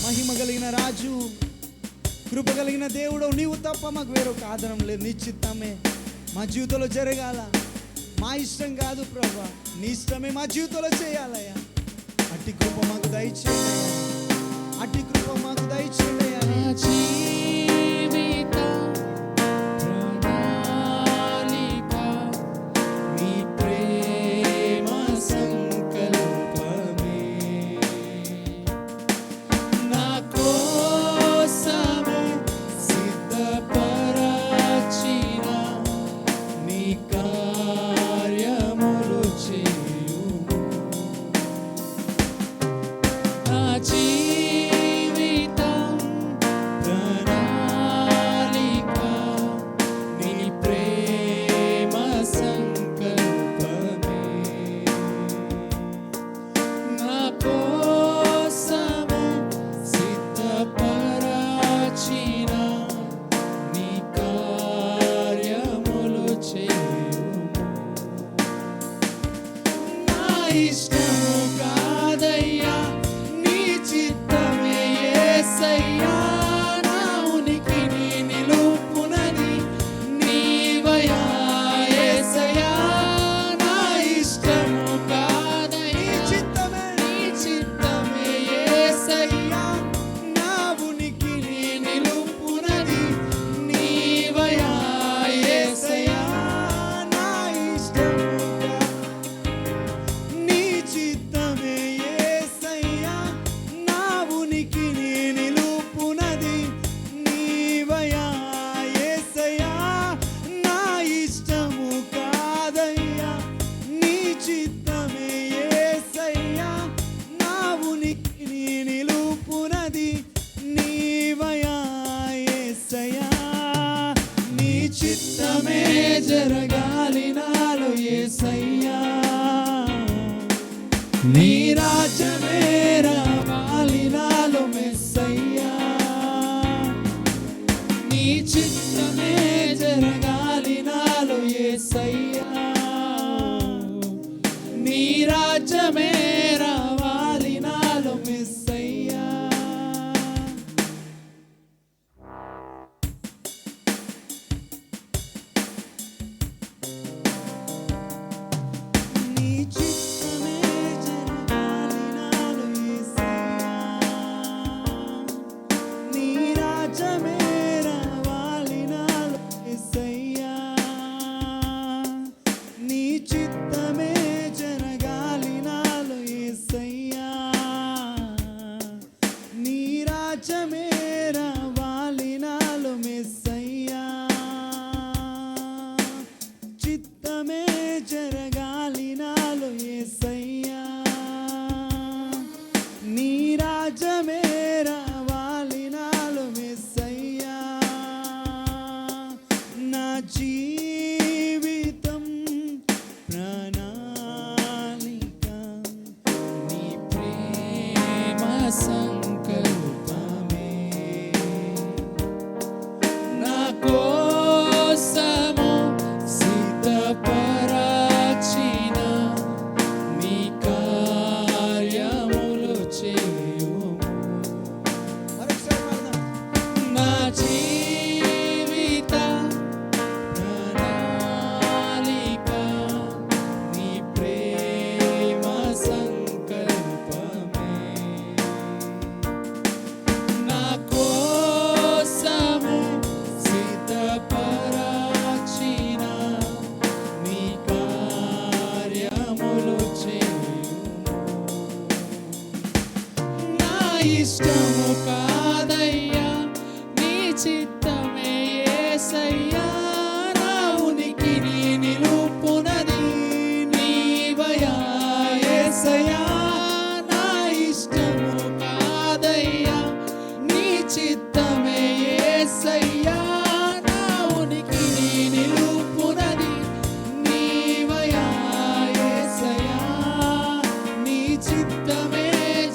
మహిమ కలిగిన రాజు, కృప కలిగిన దేవుడు, నీవు తప్ప మాకు వేరొక ఆధారం లేదు. నీ చిత్తమే మా జీవితంలో జరగాల. మా ఇష్టం కాదు ప్రభువా, నీ ఇష్టమే మా జీవితంలో చేయాలయ్యా. అట్టి కృప మాకు దయచేయండి, అట్టి కృప మాకు దయచేయండి. జరగాలి నాలో యేసయ్యా, నీ రాజ్యమే రావాలి నాలో మెస్సయ్యా. నీ చిత్తమే జరగాలి నాలో యేసయ్యా, నీ రాజ్యమే రావాలి నాలో మెస్సయ్యా. ఇష్టము కాదయ్యా, నీ చిత్తమే యేసయ్యా. నా ఉనికిని నిలుపునది నీవయ్యా యేసయ్యా. నా ఇష్టము కాదయ్యా, నీ చిత్తమే యేసయ్యా. నా ఉనికిని నిలుపునది నీవయ్యా యేసయ్యా. నీ చిత్తమే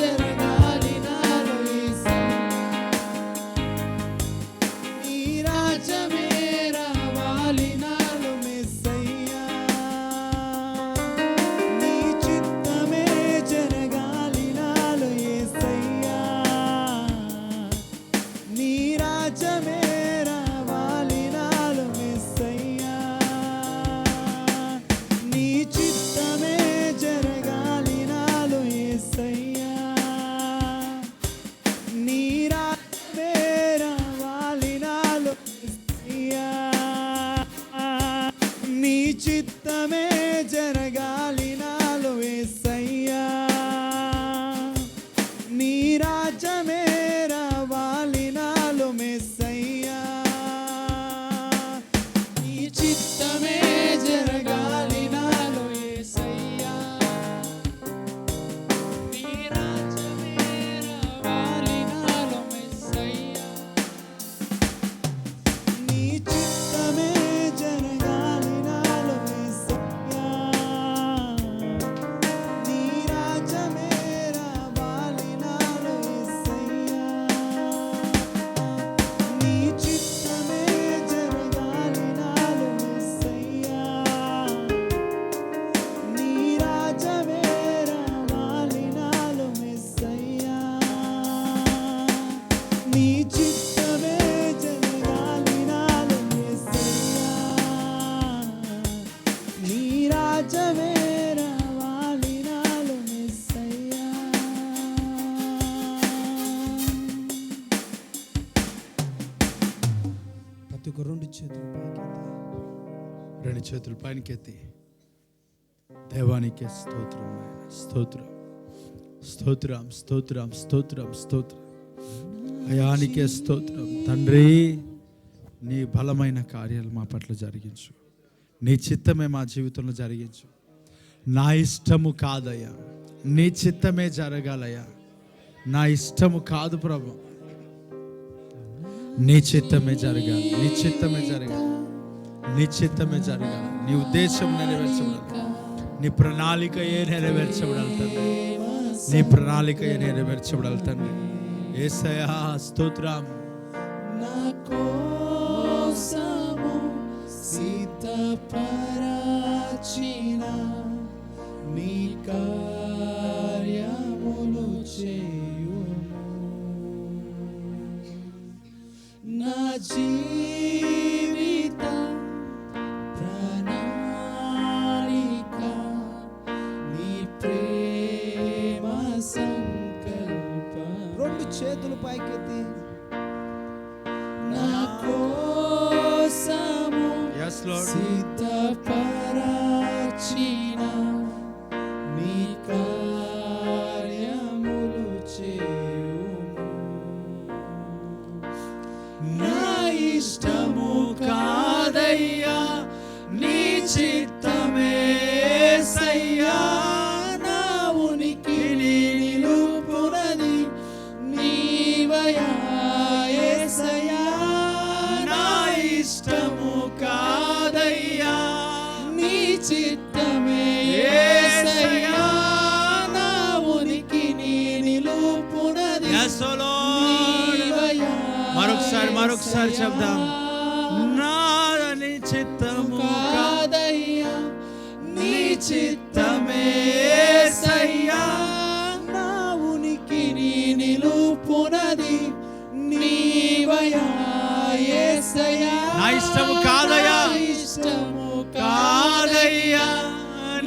జరగాలి నాలో యేసయ్యా. రాజ్యమే రావాలి నాలో మెస్సయ్యా, నీ చిత్తమే జరగాలి నాలో యేసయ్యా, నీ రాజ్యమే రావాలి నాలో మెస్సయ్యా, నీ చిత్తమే జరగాలి నాలో యేసయ్యా, నీ రాజ్యమే రావాలి నాలో యేసయ్యా, నీ చిత్తమే జరగాలి నాలో యేసయ్యా, నీ రాజ్యమే రావాలి నాలో యేసయ్యా, నీ చిత్తమే జరగాలి నాలో యేసయ్యా, నీ రాజ్యమే రావాలి నాలో యేసయ్యా. ప్రతి ఒక్క రెండు చేతులు పైకెత్తి దేవానికి స్తోత్రం నాయనా. స్తోత్రం స్తోత్రం స్తోత్రం స్తోత్రం స్తోత్రం అయానికే స్తోత్రం. తండ్రి, నీ బలమైన కార్యాలు మా పట్ల జరిగించు, నీ చిత్తమే మా జీవితంలో జరిగించు. నా ఇష్టము కాదయ్యా, నీ చిత్తమే జరగాలయ్యా, నా ఇష్టము కాదు ప్రభు, నీ చిత్తమే జరగాలి, నీ చిత్తమే జరగాలి, నీ చిత్తమే జరగాలి, నీ ఉద్దేశం నెరవేర్చబడాలి, నీ ప్రణాళికయే నెరవేర్చబడాలి తండ్రి, నీ ప్రణాళికయే నెరవేర్చబడాలి తండ్రి. యేసయ్యా స్తోత్రం. నా కోసము సిద్ధపరచిన నీ కార్యములు చేయుము, నా జీవిత ప్రణాళిక నీ ప్రేమ సంకల్పం. రెండు చేతులు పైకెత్తి నా కోసము సిద్ధపరచిన నీ కార్యములు చేయుము, నా ఇష్టము కాదయ్యా, నీ చిత్తమే యేసయ్యా, నా ఉనికిని నిలుపునది నీవయ్యా యేసయ్యా, నా ఇష్టము కాదయ్యా, నీ చిత్తమే యేసయ్యా, నా ఉనికిని నిలుపునది నీవయ్యా. మరొకసారి చెప్దాం. నాదని చిత్తము కాదయ్యా, నీ చిత్తమే యేసయ్యా, నా ఉనికిని నిలుపునది నీవయ్యా యేసయ్యా, నా ఇష్టము కాదయ్యా, ఇష్టము కాదయ్యా,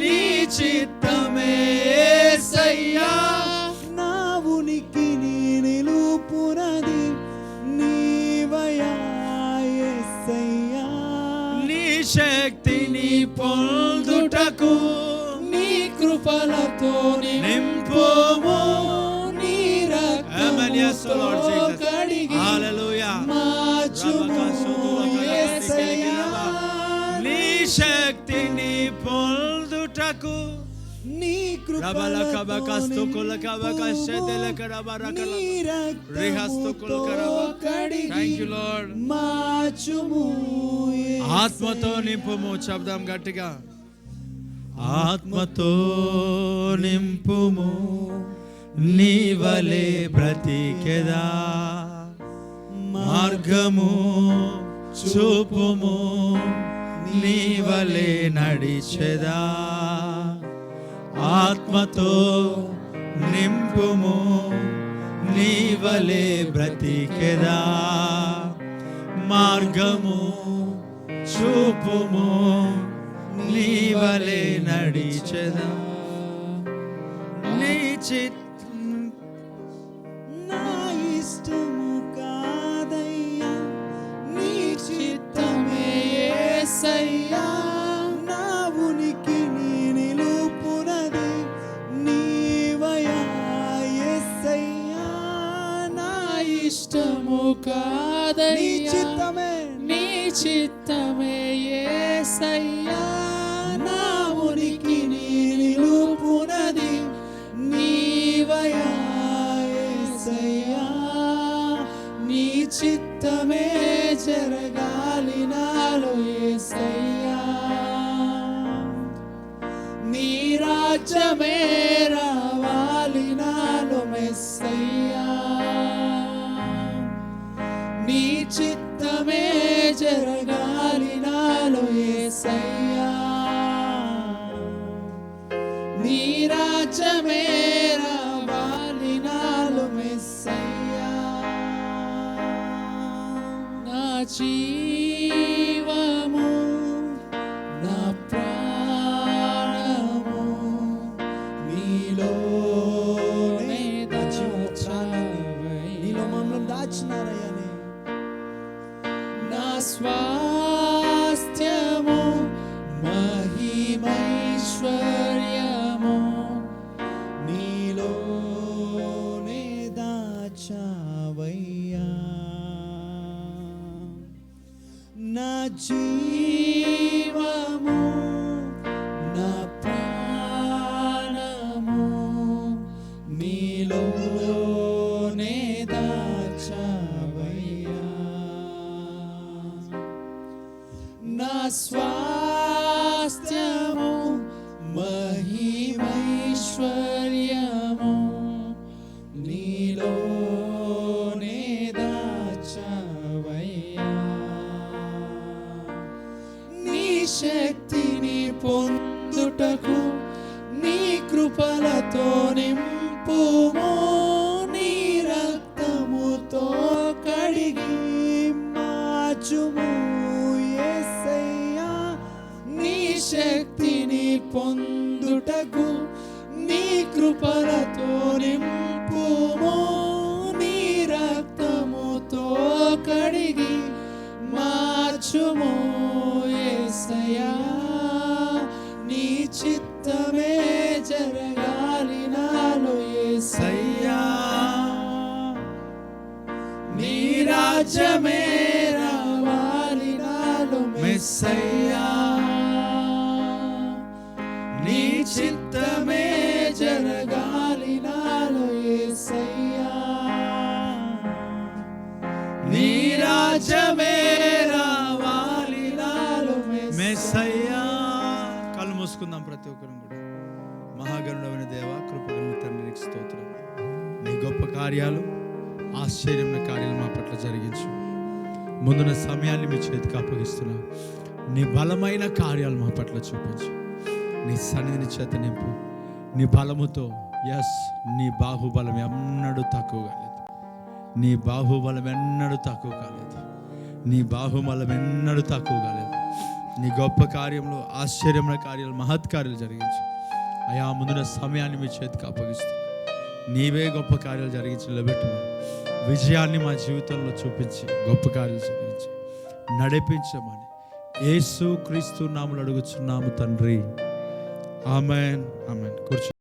నీ చిత్తమే యేసయ్యా, నా ఉనికిని నిలుపునది నీవయ్యా యేసయ్యా, నీ శక్తిని పొందుటకు నీ కృపలతో నింపుము, నీ రక్తముతో కడిగి మార్చుము యేసయ్యా, నీ శక్తిని పొందుటకు నీ కృపలతో కడిగి మార్చుము. ఆత్మతో నింపుము. శబ్దం గట్టిగా. ఆత్మతో నింపుము, నీ వలె బ్రతికెదా, మార్గము చూపుము, నీ వలె నడిచెదా, ఆత్మతో నింపుము, నీ వలె బ్రతికెదా, మార్గము చూపుము, నీ వలె నడిచెదా, నీ నా ఇష్టము కాదయ్యా, నీ చిత్తమే యేసయ్యా, నా ఉనికిని నిలుపునది నీవయ్యా యేసయ్యా, ఇష్టము నీ కాదయ్యా, చిత్తమే నీ చిత్తమే యేసయ్యా. నా ఉనికిని నిలుపునది నీవయ్యా యేసయ్యా. నీ చిత్తమే జరగాలి నాలో యేసయ్యా. నీ రాజ్యమే రావాలి నాలో మెస్సయ్యా. నీ చిత్తమే జరగాలి నాలో యేసయ్యా. నీ రాజ్యమే రావాలి నాలో మెస్సయ్యా. నా జీవము నా ప్రాణము నీలోనే దాచావయ్యా. నీలో మమ్మల్ని దాచినారయ్యా. నా స్వాస్థ్యము మహిమైశ్వర్యము నీలోనే దాచావయ్యా. నా జీవము నా ప్రాణము నీలోనే దాచావయ్యా. నా స్వాస్థ్యము మహిమైశ్వర్యము నీలోనే దాచావయ్యా. నీ శక్తిని పొందుటకు నీ కృపలతో నింపుము. నీ రక్తముతో కడిగి మార్చుము యేసయ్యా. నీ శక్తిని పొందుటకు నీ కృపలతో నింపుము. నీ రక్తముతో కడిగి మార్చుము యేసయ్యా. నీ చిత్తమే జరగాలి నాలో యేసయ్యా. నీ రాజ్యమే రావాలి నాలో మెస్సయ్యా. నీ చిత్తమే జరగాలి నాలో యేసయ్యా. నీ రాజ్యమే రావాలి నాలో మెస్సయ్యా. కళ్ళు మూసుకుందాం ప్రతి ఒక్కరు కూడా. మహాగణుడైన దేవ, కృపగల తండ్రి, నీకు స్తోత్రం. నీ గొప్ప కార్యాలు, ఆశ్చర్యమైన కార్యాలు మా పట్ల జరిగించు. ముందున్న సమయాన్ని మీ చేతికి అప్పగిస్తున్నా. నీ బలమైన కార్యాలు మా పట్ల చూపించు. నీ సన్నిధిని చేత నింపు. నీ బలముతో, నీ బాహుబలం ఎన్నడూ తక్కువ కాలేదు. నీ బాహుబలం ఎన్నడూ తక్కువ కాలేదు. నీ బాహుబలం ఎన్నడూ తక్కువ కాలేదు. నీ గొప్ప కార్యంలో, ఆశ్చర్యమైన కార్యాలు, మహత్కార్యాలు జరిగించు అయా. ముందున్న సమయాన్ని మీ చేతికి అప్పగిస్తున్నా. నీవే గొప్ప కార్యాలు జరిగించి నిలబెట్టమని, విజయాన్ని మా జీవితంలో చూపించి గొప్ప కార్యాలు జరిగించి నడిపించమని యేసు క్రీస్తు నామములో అడుగుచున్నాము తండ్రి. ఆమేన్, ఆమేన్. కూర్చో.